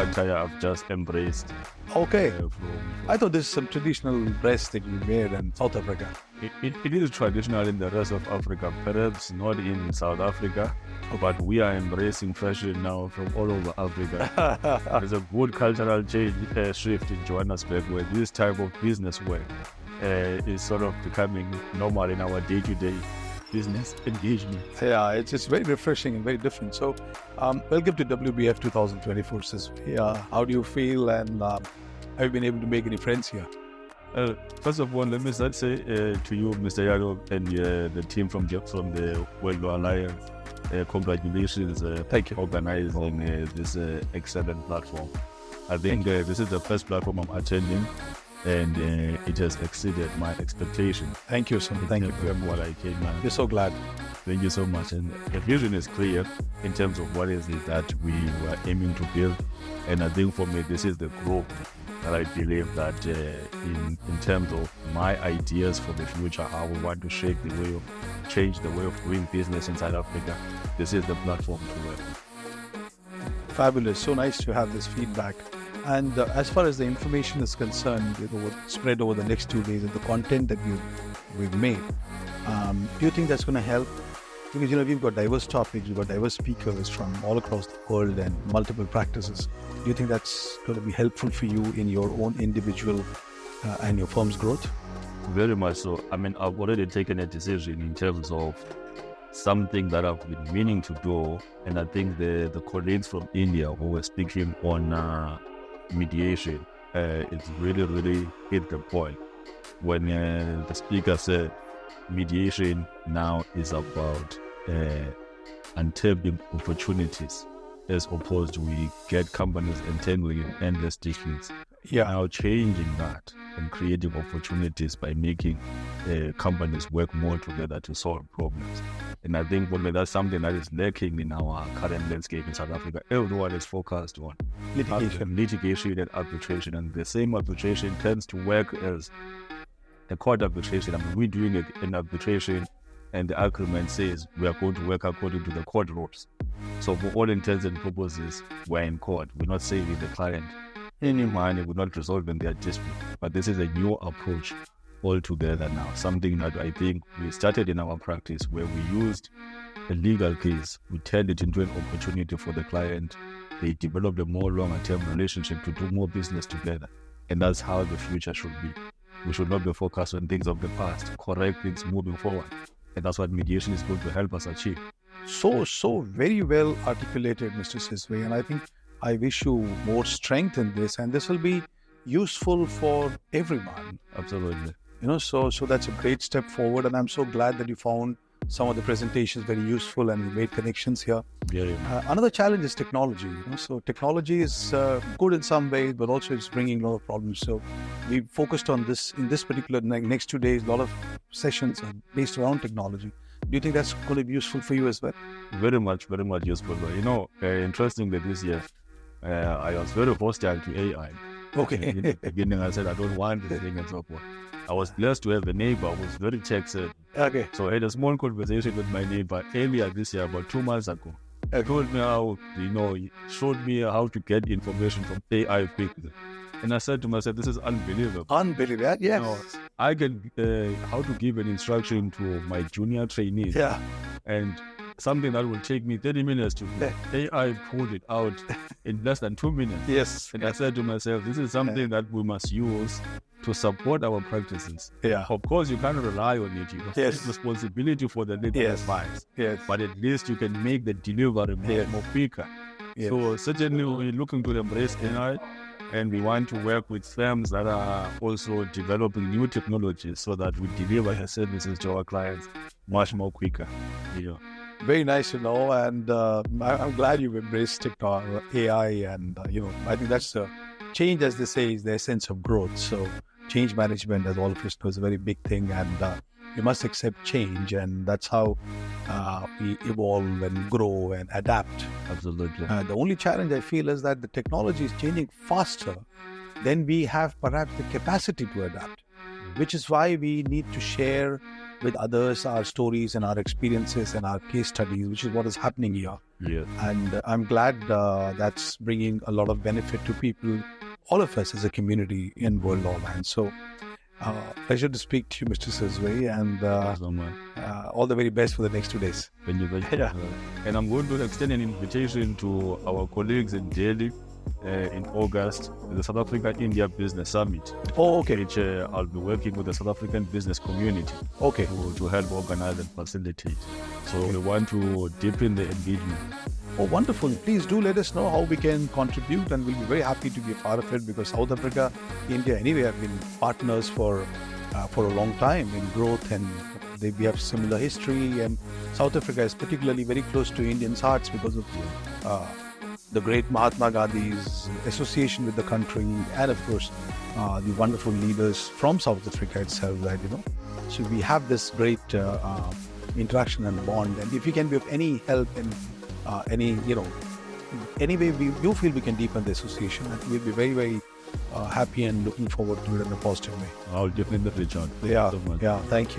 attire I've just embraced. Okay. From I thought this is some traditional dress that you wear in South Africa. It is traditional in the rest of Africa, perhaps not in South Africa, but we are embracing fashion now from all over Africa. There's a good cultural shift in Johannesburg where this type of business wear is sort of becoming normal in our day-to-day business engagement. Yeah, it's very refreshing and very different. So, welcome to WBF 2024, Sizwe. How do you feel, and have you been able to make any friends here? First of all, let me say to you, Mr. Yado, and the team from the World Law Alliance, congratulations. Thank you. Organizing this excellent platform. I think this is the first platform I'm attending, and it has exceeded my expectations. Thank you, sir. Thank you. From what I came on. We're so glad. Thank you so much. And the vision is clear in terms of what is it that we were aiming to build. And I think for me, this is the group that I believe that in terms of my ideas for the future, how we want to shape the way of, change the way of doing business in South Africa, this is the platform to work. Fabulous. So nice to have this feedback. And as far as the information is concerned, spread over the next 2 days and the content that we've made, do you think that's going to help? Because, we've got diverse topics, we've got diverse speakers from all across the world and multiple practices. Do you think that's going to be helpful for you in your own individual and your firm's growth? Very much so. I mean, I've already taken a decision in terms of something that I've been meaning to do. And I think the colleagues from India who were speaking on mediation, it's really hit the point. When the speaker said mediation now is about untapping opportunities, as opposed to we get companies entangling in endless disputes. Yeah. Now changing that and creating opportunities by making companies work more together to solve problems. And I think that's something that is lacking in our current landscape in South Africa. Everyone is focused on litigation and arbitration, and the same arbitration tends to work as a court arbitration. I mean, we're doing an arbitration, and the agreement says we are going to work according to the court rules. So for all intents and purposes, we're in court. We're not saving the client any money. We're not resolving their dispute. But this is a new approach altogether now. Something that I think we started in our practice where we used a legal case. We turned it into an opportunity for the client. They developed a more longer-term relationship to do more business together. And that's how the future should be. We should not be focused on things of the past, correct things moving forward. And that's what mediation is going to help us achieve. So very well articulated, Mr. Sizwe. And I think I wish you more strength in this. And this will be useful for everyone. Absolutely. So that's a great step forward. And I'm so glad that you found some of the presentations very useful and you made connections here. Another challenge is technology. So technology is good in some ways, but also it's bringing a lot of problems. So we focused on this in this particular next 2 days. A lot of sessions are based around technology. Do you think that's going to be useful for you as well? Very much useful. Interestingly, this year I was very hostile to AI. Okay. In the beginning, I said I don't want this thing and so forth. I was blessed to have a neighbor who was very tech-savvy. Okay. So I had a small conversation with my neighbor earlier this year, about 2 months ago. He told me how, he showed me how to get information from AI quickly. And I said to myself, this is unbelievable. Unbelievable, yes. I can, how to give an instruction to my junior trainees. Yeah. And something that will take me 30 minutes to do. AI pulled it out in less than 2 minutes. Yes. And I said to myself, this is something that we must use to support our practices. Yeah. Of course, you can't rely on it. You have responsibility for the legal advice. Yes. But at least you can make the delivery more quicker. Yes. So certainly we're looking to embrace AI, and we want to work with firms that are also developing new technologies so that we deliver our services to our clients much more quicker. Very nice to know, and I'm glad you've embraced AI, and I think that's the change, as they say, is the essence of growth. So change management, as all of us know, is a very big thing, and you must accept change, and that's how we evolve and grow and adapt. Absolutely. The only challenge I feel is that the technology is changing faster than we have perhaps the capacity to adapt, which is why we need to share with others our stories and our experiences and our case studies, which is what is happening here. Yeah. And I'm glad that's bringing a lot of benefit to people, all of us as a community in World Online. So, pleasure to speak to you, Mr. Sizwe, and all the very best for the next 2 days. Thank you very much. Yeah. And I'm going to extend an invitation to our colleagues in Delhi in August, the South Africa-India Business Summit. Oh, okay. Which I'll be working with the South African business community Okay. to help organize and facilitate. So we want to deepen the engagement. Oh, wonderful. Please do let us know how we can contribute, and we'll be very happy to be a part of it, because South Africa, India anyway have been partners for a long time in growth, and we have similar history, and South Africa is particularly very close to Indians' hearts because of the great Mahatma Gandhi's association with the country, and of course the wonderful leaders from South Africa itself, that so we have this great interaction and bond. And if we can be of any help in any way you feel we can deepen the association, and we'll be very, very happy and looking forward to it in a positive way. I'll definitely reach out. Yeah, Thank you so much. yeah, thank you.